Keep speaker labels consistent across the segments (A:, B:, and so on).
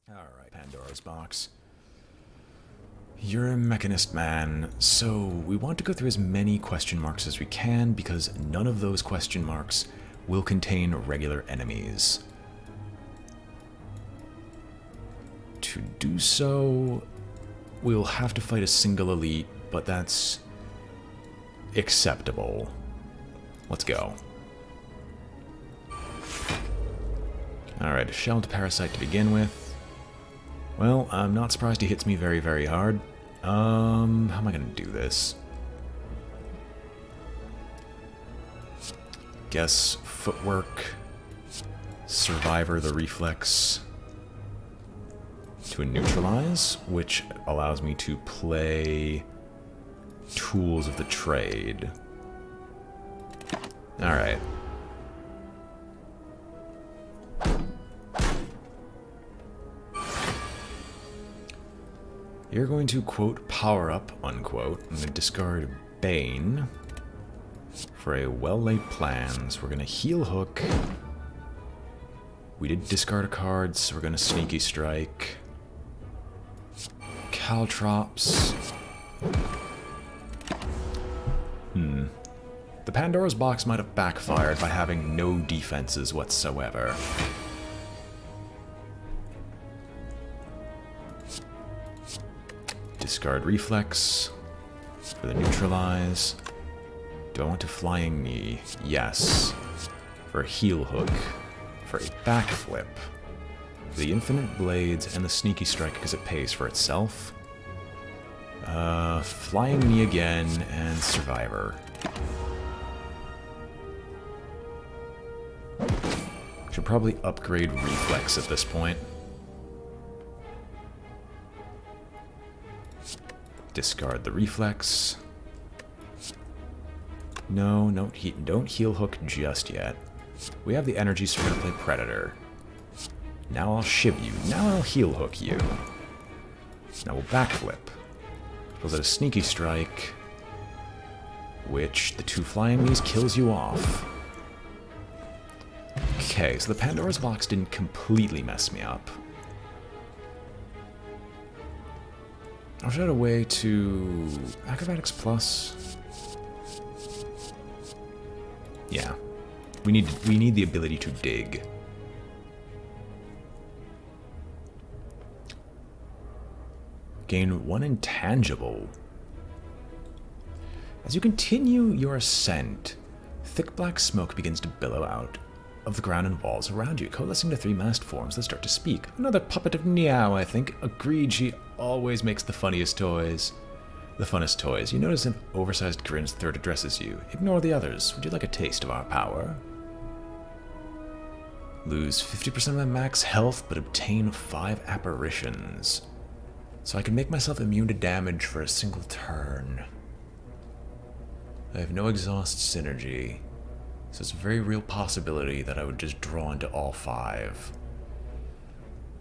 A: Alright, Pandora's box. You're a mechanist man, so we want to go through as many question marks as we can because none of those question marks will contain regular enemies. To do so, we'll have to fight a single elite, but that's acceptable. Let's go. Alright, a shelled parasite to begin with. Well, I'm not surprised he hits me very, very hard. How am I gonna do this? Guess footwork, survivor the reflex to a neutralize, which allows me to play tools of the trade. Alright. You're going to, quote, power up, unquote. I'm going to discard Bane for a well-laid plans. We're going to heal hook. We did discard a card, so we're going to sneaky strike. Caltrops. The Pandora's box might have backfired by having no defenses whatsoever. Discard reflex for the neutralize. Do I want to flying knee? Yes. For a heal hook. For a backflip. For the infinite blades and the sneaky strike because it pays for itself. Flying knee again and survivor. Should probably upgrade reflex at this point. Discard the reflex. No, don't heal hook just yet. We have the energy, so we're gonna play Predator. Now I'll shiv you. Now I'll heal hook you. Now we'll backflip. Was it a sneaky strike? Which the two flying knees kills you off. Okay, so the Pandora's box didn't completely mess me up. I wish I had a way to... Acrobatics Plus? Yeah. We need the ability to dig. Gain 1 intangible. As you continue your ascent, thick black smoke begins to billow out of the ground and walls around you, coalescing to 3 masked forms that start to speak. Another puppet of Niao, I think. Agreed, she always makes the funniest toys. The funnest toys. You notice an oversized grin's third addresses you. Ignore the others. Would you like a taste of our power? Lose 50% of my max health, but obtain 5 apparitions. So I can make myself immune to damage for a single turn. I have no exhaust synergy. So it's a very real possibility that I would just draw into all 5.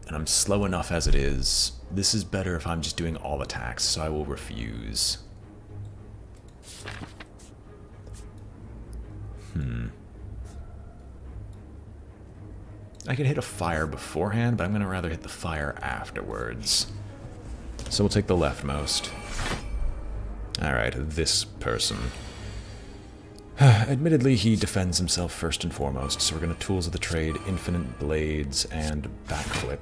A: And I'm slow enough as it is. This is better if I'm just doing all attacks, so I will refuse. I could hit a fire beforehand, but I'm going to rather hit the fire afterwards. So we'll take the leftmost. Alright, this person. Admittedly, he defends himself first and foremost, so we're going to Tools of the Trade, Infinite Blades, and Backflip.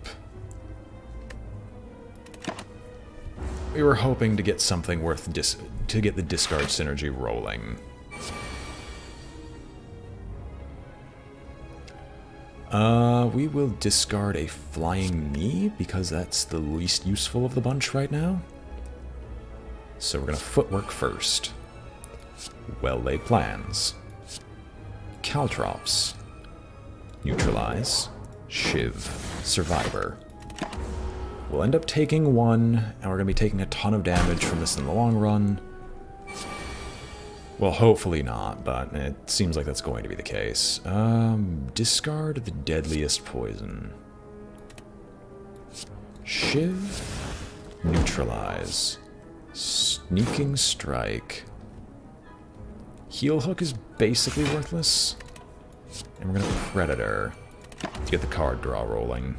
A: We were hoping to get something worth to get the discard synergy rolling. We will discard a Flying Knee, because that's the least useful of the bunch right now. So we're going to Footwork first. Well-laid plans. Caltrops. Neutralize. Shiv. Survivor. We'll end up taking 1, and we're going to be taking a ton of damage from this in the long run. Well, hopefully not, but it seems like that's going to be the case. Discard the deadliest poison. Shiv. Neutralize. Sneaking strike. Heal hook is basically worthless. And we're going to Predator to get the card draw rolling.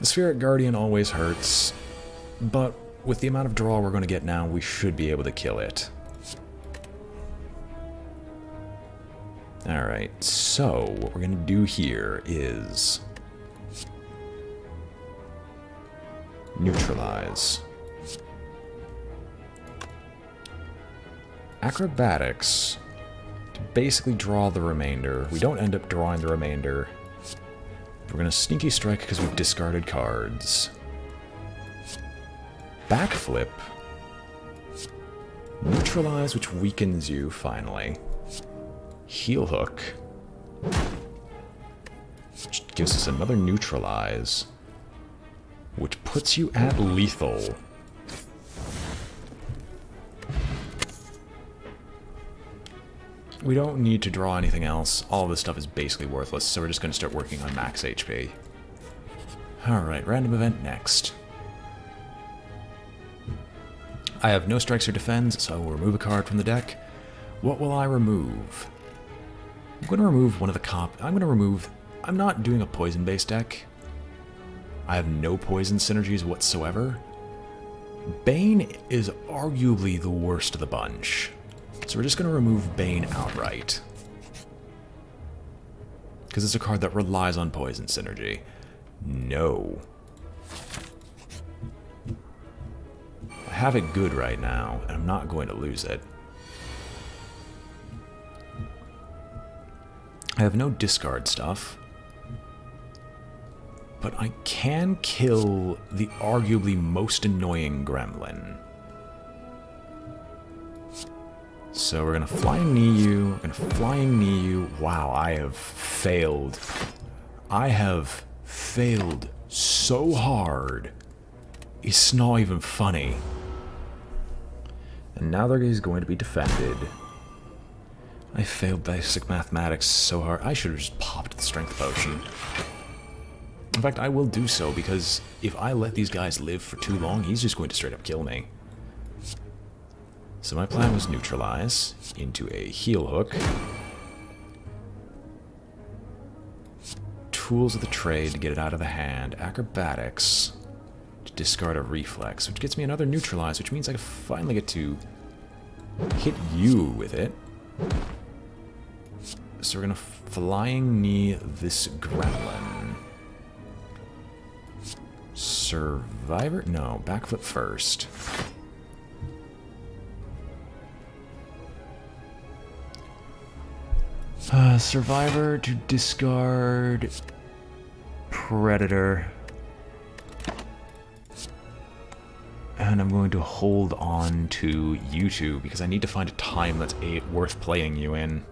A: The Spirit Guardian always hurts, but with the amount of draw we're going to get now, we should be able to kill it. Alright, so what we're going to do here is neutralize. Acrobatics to basically draw the remainder. We don't end up drawing the remainder. We're going to Sneaky Strike because we've discarded cards. Backflip. Neutralize, which weakens you, finally. Heel Hook. Which gives us another Neutralize. Which puts you at lethal. We don't need to draw anything else. All of this stuff is basically worthless, so we're just going to start working on max HP. Alright, random event next. I have no strikes or defends, so I will remove a card from the deck. What will I remove? I'm going to remove one of the I'm not doing a poison-based deck. I have no poison synergies whatsoever. Bane is arguably the worst of the bunch. So we're just going to remove Bane outright. Because it's a card that relies on poison synergy. No. I have it good right now, and I'm not going to lose it. I have no discard stuff. But I can kill the arguably most annoying gremlin. So we're going to Flying Knee you, we're going to Flying Knee you. Wow, I have failed. I have failed so hard. It's not even funny. And now there is going to be defended. I failed basic mathematics so hard. I should have just popped the strength potion. In fact, I will do so, because if I let these guys live for too long, he's just going to straight up kill me. So my plan was neutralize into a heel hook. Tools of the trade to get it out of the hand. Acrobatics to discard a reflex, which gets me another neutralize, which means I finally get to hit you with it. So we're going to Flying Knee this gremlin. Survivor? No, backflip first. Survivor to discard Predator. And I'm going to hold on to you two because I need to find a time that's worth playing you in.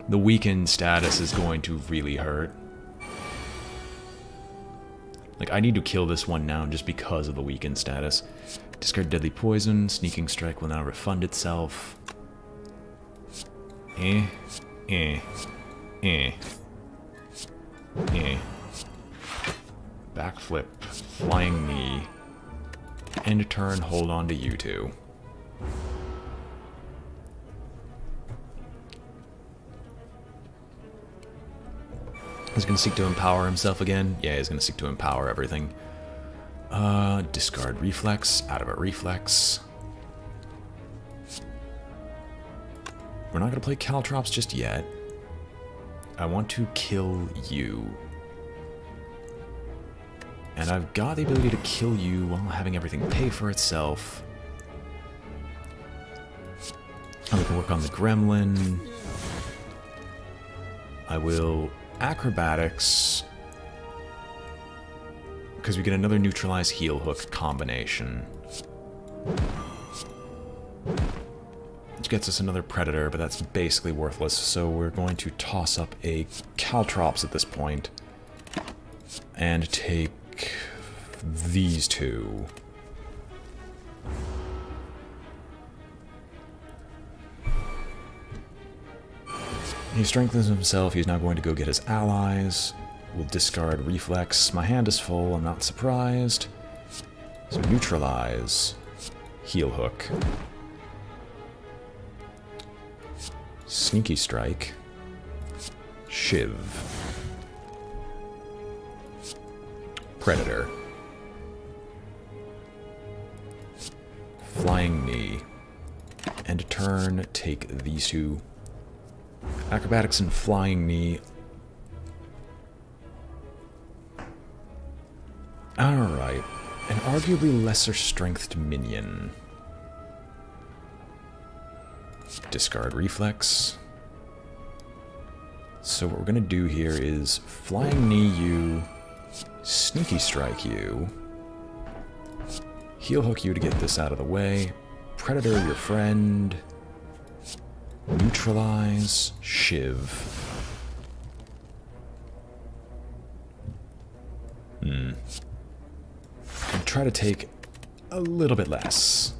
A: The weakened status is going to really hurt. Like, I need to kill this one now just because of the weakened status. Discard Deadly Poison. Sneaking Strike will now refund itself. Backflip. Flying Knee. End of turn, hold on to you two. He's going to seek to empower himself again. Yeah, he's going to seek to empower everything. Discard Reflex. Out of a Reflex. We're not going to play Caltrops just yet. I want to kill you. And I've got the ability to kill you while having everything pay for itself. I'm going to work on the gremlin. I will Acrobatics, because we get another neutralize heel hook combination. Which gets us another Predator, but that's basically worthless, so we're going to toss up a Caltrops at this point. And take these two. He strengthens himself, he's now going to go get his allies. We'll discard Reflex. My hand is full, I'm not surprised. So neutralize. Heel hook. Sneaky Strike. Shiv. Predator. Flying Knee. And a turn, take these two. Acrobatics and Flying Knee. Alright. An arguably lesser strength minion. Discard Reflex. So what we're going to do here is Flying Knee you, Sneaky Strike you, Heel Hook you to get this out of the way, Predator your friend, Neutralize, Shiv. And try to take a little bit less.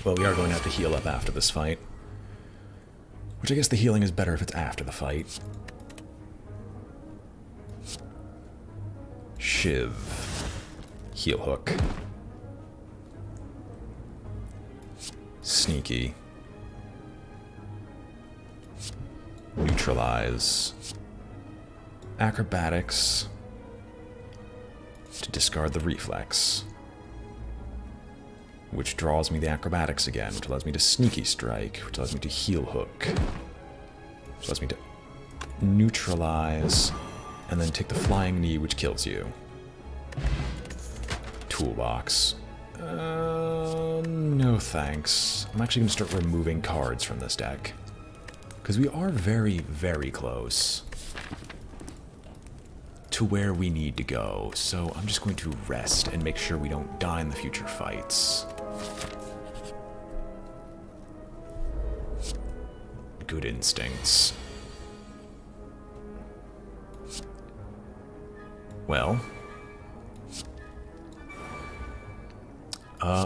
A: Well, we are going to have to heal up after this fight. Which I guess the healing is better if it's after the fight. Shiv. Heel Hook. Sneaky. Neutralize. Acrobatics. To discard the Reflex. Which draws me the Acrobatics again, which allows me to Sneaky Strike, which allows me to Heel Hook, which allows me to Neutralize, and then take the Flying Knee, which kills you. Toolbox. No thanks. I'm actually going to start removing cards from this deck. Because we are very, very close to where we need to go, so I'm just going to rest and make sure we don't die in the future fights. Good instincts. Well,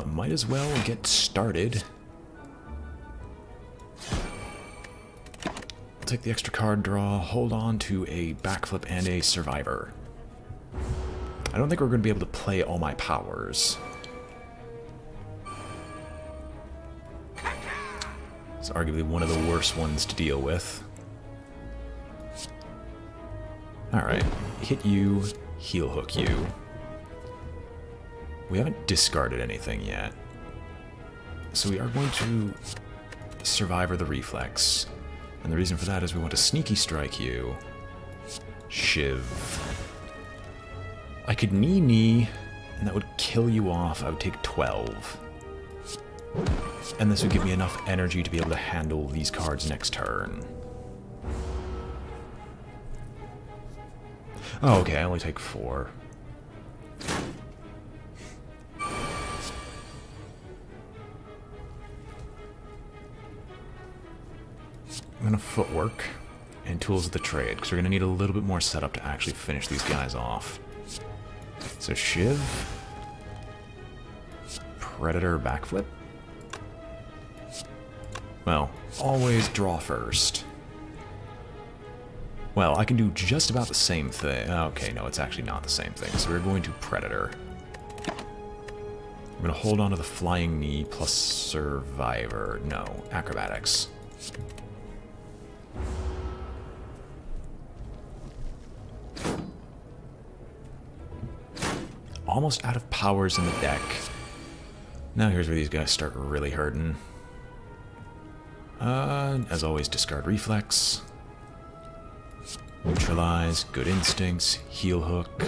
A: might as well get started. I'll take the extra card draw, hold on to a backflip and a survivor. I don't think we're going to be able to play all my powers. It's arguably one of the worst ones to deal with. Alright, hit you, Heel Hook you. We haven't discarded anything yet. So we are going to Survivor the Reflex. And the reason for that is we want to Sneaky Strike you. Shiv. I could knee, and that would kill you off. I would take 12. And this would give me enough energy to be able to handle these cards next turn. Oh, okay, I only take 4. I'm going to Footwork and Tools of the Trade, because we're going to need a little bit more setup to actually finish these guys off. So Shiv, Predator Backflip. Well, always draw first. Well, I can do just about the same thing. Okay, no, it's actually not the same thing. So we're going to Predator. We're going to hold on to the Flying Knee plus Survivor. No, Acrobatics. Almost out of powers in the deck. Now here's where these guys start really hurting. As always, discard Reflex. Neutralize, Good Instincts, Heel Hook.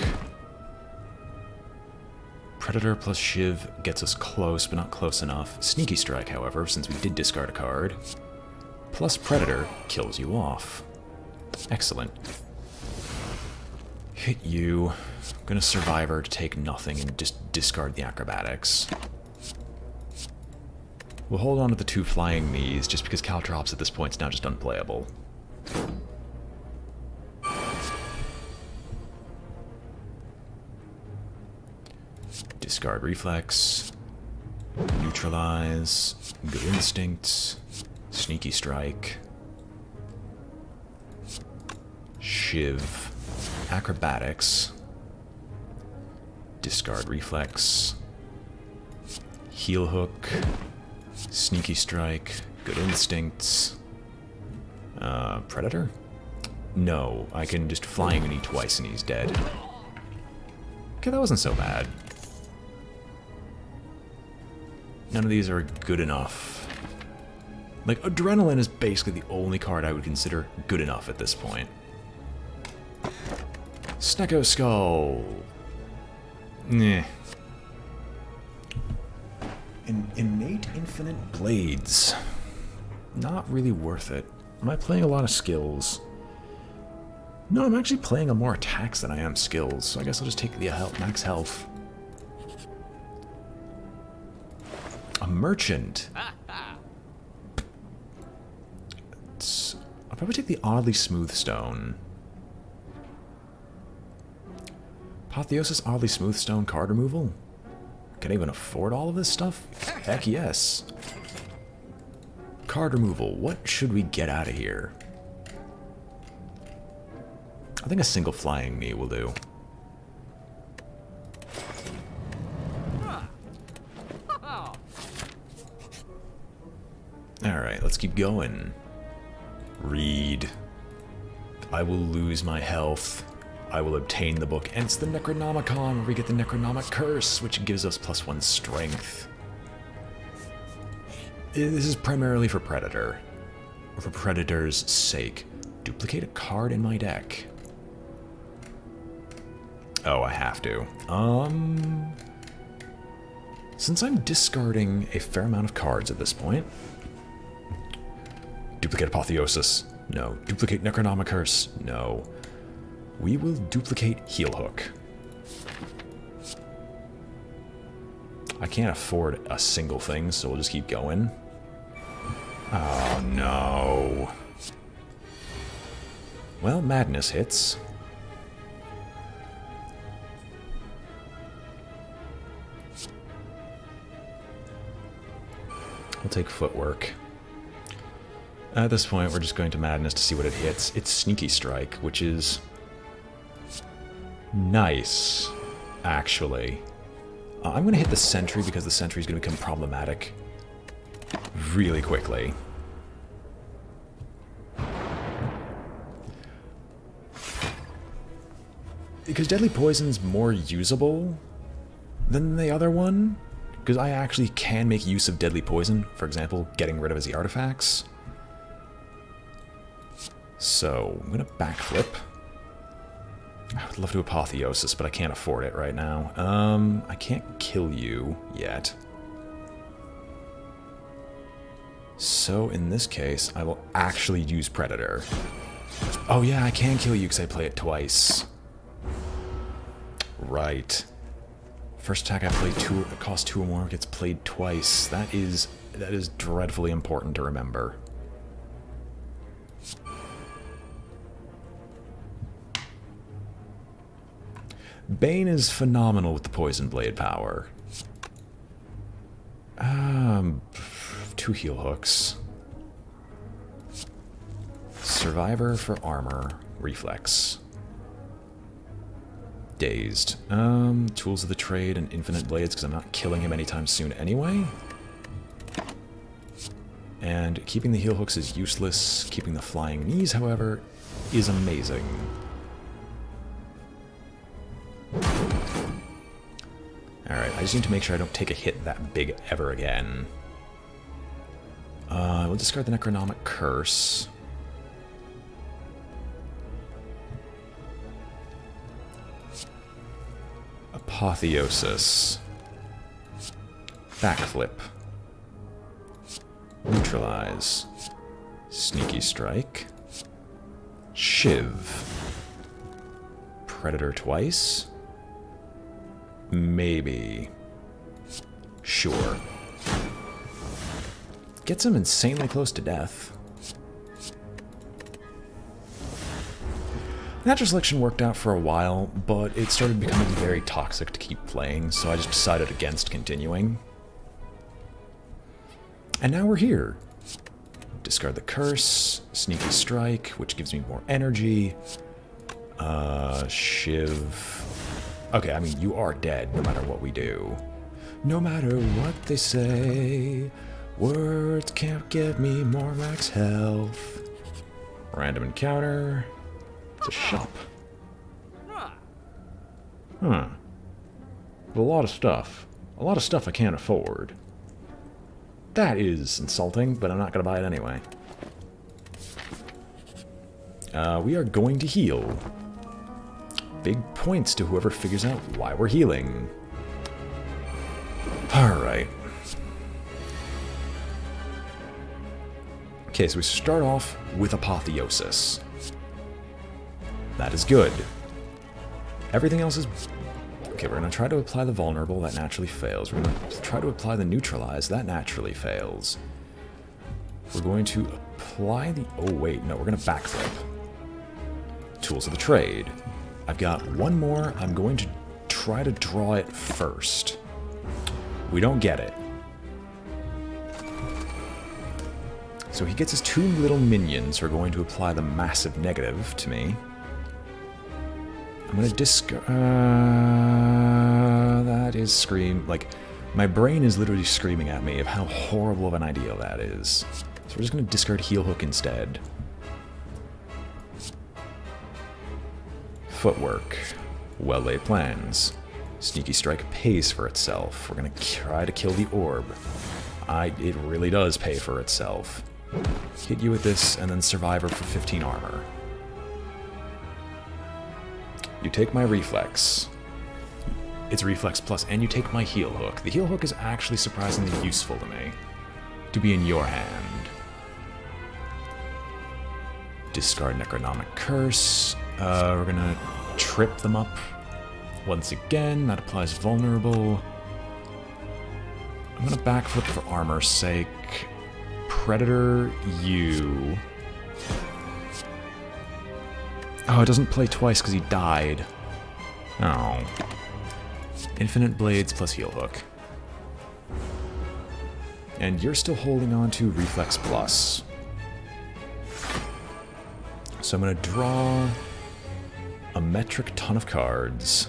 A: Predator plus Shiv gets us close, but not close enough. Sneaky Strike, however, since we did discard a card. Plus Predator kills you off. Excellent. Hit you. I'm gonna Survivor to take nothing and just discard the Acrobatics. We'll hold on to the 2 Flying Knees, just because Caltrops at this point is now just unplayable. Discard Reflex. Neutralize. Good Instinct. Sneaky Strike. Shiv. Acrobatics. Discard Reflex. Heel Hook. Sneaky strike. Good instincts. Predator? No, I can just flying knee twice and he's dead. Okay, that wasn't so bad. None of these are good enough. Like, Adrenaline is basically the only card I would consider good enough at this point. Snecko Skull. Nah. Innate Infinite Blades. Not really worth it. Am I playing a lot of skills? No, I'm actually playing a more attacks than I am skills, so I guess I'll just take the max health. A merchant. I'll probably take the oddly smooth stone. Apotheosis oddly smooth stone card removal? Can I even afford all of this stuff? Heck yes. Card removal. What should we get out of here? I think a single flying knee will do. Alright, let's keep going. Read. I will lose my health. I will obtain the book, and it's the Necronomicon, where we get the Necronomic Curse, which gives us +1 strength. This is primarily for Predator, or for Predator's sake. Duplicate a card in my deck. Oh, I have to. Since I'm discarding a fair amount of cards at this point. Duplicate Apotheosis. No. Duplicate Necronomic Curse. No. We will duplicate Heel Hook. I can't afford a single thing, so we'll just keep going. Oh, no. Well, Madness hits. We'll take Footwork. At this point, we're just going to Madness to see what it hits. It's Sneaky Strike, which is nice, actually. I'm going to hit the Sentry because the Sentry is going to become problematic really quickly. Because Deadly Poison's more usable than the other one. Because I actually can make use of Deadly Poison, for example, getting rid of his artifacts. So, I'm going to backflip. I would love to Apotheosis, but I can't afford it right now. I can't kill you yet. So, in this case, I will actually use Predator. Oh yeah, I can kill you because I play it twice. Right. First attack I play it costs 2 or more, gets played twice. That is dreadfully important to remember. Bane is phenomenal with the Poison Blade power. 2 Heel Hooks. Survivor for armor. Reflex. Dazed. Tools of the Trade and Infinite Blades, because I'm not killing him anytime soon anyway. And keeping the Heel Hooks is useless. Keeping the Flying Knees, however, is amazing. Alright, I just need to make sure I don't take a hit that big ever again. We'll discard the Necronomic Curse. Apotheosis. Backflip. Neutralize. Sneaky Strike. Shiv. Predator twice. Maybe. Sure. Gets him insanely close to death. Natural Selection worked out for a while, but it started becoming very toxic to keep playing, so I just decided against continuing. And now we're here. Discard the Curse, Sneaky Strike, which gives me more energy. Shiv. Okay, I mean, you are dead no matter what we do. No matter what they say, Words can't give me more max health. Random encounter. It's a shop. Huh. A lot of stuff. A lot of stuff I can't afford. That is insulting, but I'm not going to buy it anyway. We are going to heal. Big points to whoever figures out why we're healing. Alright. Okay, so we start off with Apotheosis. That is good. Everything else is... Okay, we're going to try to apply the Vulnerable. That naturally fails. We're going to try to apply the Neutralize. That naturally fails. We're going to apply the... Oh, wait. No, we're going to backflip. Tools of the Trade. I've got one more. I'm going to try to draw it first. We don't get it. So he gets his two little minions who are going to apply the massive negative to me. I'm going to discard... that is scream... Like, my brain is literally screaming at me of how horrible of an idea that is. So we're just going to discard Heel Hook instead. Footwork. Well-laid plans. Sneaky Strike pays for itself. We're going to try to kill the orb. It really does pay for itself. Hit you with this, and then Survivor for 15 armor. You take my Reflex. It's Reflex Plus, and you take my Heel Hook. The Heel Hook is actually surprisingly useful to me. To be in your hand. Discard Necronomic Curse. We're gonna trip them up once again. That applies Vulnerable. I'm gonna backflip for armor's sake. Predator, you. Oh, it doesn't play twice because he died. Oh. Infinite Blades plus Heel Hook. And you're still holding on to Reflex Plus. So I'm going to draw a metric ton of cards.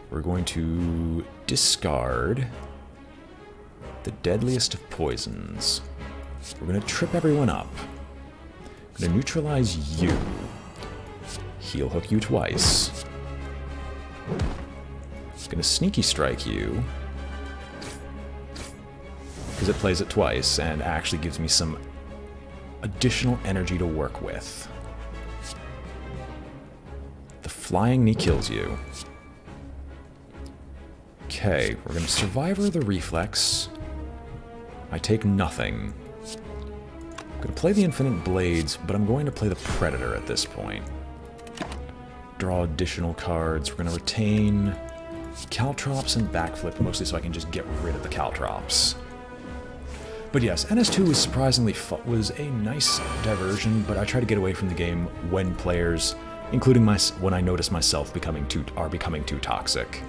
A: We're going to discard the deadliest of poisons. We're going to trip everyone up. I'm going to neutralize you. Heel Hook you twice. I'm going to Sneaky Strike you. Because it plays it twice and actually gives me some additional energy to work with. The Flying Knee kills you. Okay, we're going to Survivor the Reflex. I take nothing. I'm going to play the Infinite Blades, but I'm going to play the Predator at this point. Draw additional cards. We're going to retain Caltrops and Backflip, mostly so I can just get rid of the Caltrops. But yes, NS2 was surprisingly was a nice diversion, but I try to get away from the game when players, including when I notice myself becoming too toxic.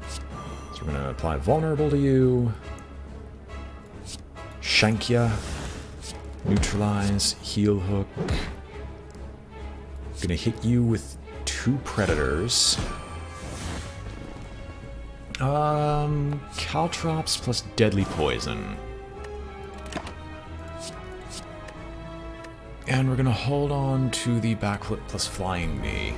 A: So we're gonna apply Vulnerable to you, Shank ya, Neutralize, Heel Hook. Gonna hit you with 2 Predators. Caltrops plus Deadly Poison. And we're gonna hold on to the Backflip plus Flying Knee.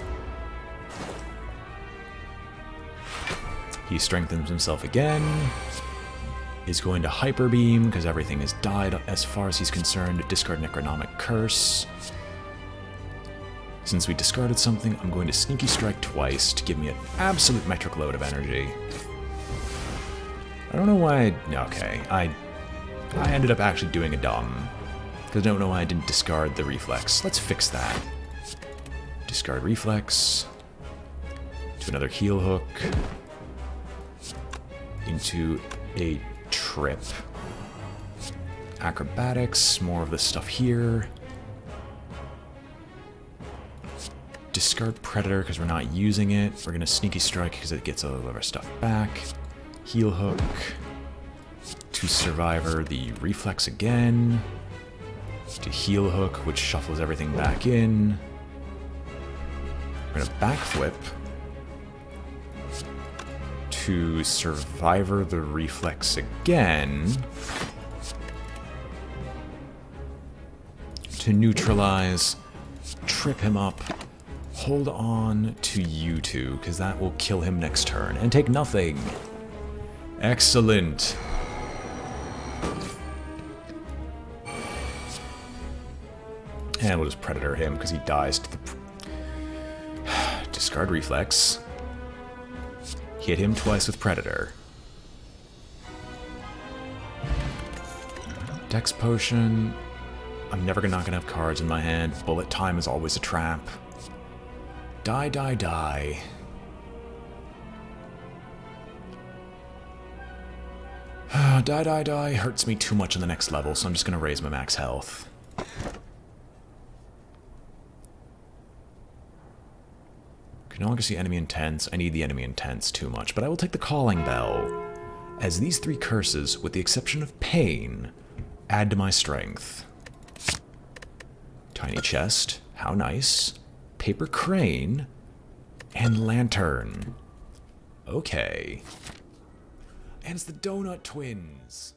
A: He strengthens himself again. Is going to Hyper Beam, because everything has died as far as he's concerned. Discard Necronomic Curse. Since we discarded something, I'm going to Sneaky Strike twice to give me an absolute metric load of energy. I don't know why okay, I ended up actually doing a dumb. Because I don't know why I didn't discard the Reflex. Let's fix that. Discard Reflex. To another Heel Hook. Into a Trip. Acrobatics, more of this stuff here. Discard Predator because we're not using it. We're going to Sneaky Strike because it gets all of our stuff back. Heel Hook. To Survivor the Reflex again. To Heel Hook, which shuffles everything back in. We're going to Backflip. to Survivor the Reflex again to neutralize, trip him up, hold on to you two, because that will kill him next turn, and take nothing. Excellent. And we'll just Predator him, because he dies to the... Discard Reflex. Hit him twice with Predator. Dex Potion. I'm never not gonna have cards in my hand. Bullet Time is always a trap. Die, die, die. Die, die, die hurts me too much in the next level, so I'm just gonna raise my max health. Can no longer see enemy intents. I need the enemy intents too much, but I will take the Calling Bell, as these 3 curses, with the exception of Pain, add to my strength. Tiny Chest, how nice. Paper Crane, and Lantern. Okay. And it's the Donut Twins.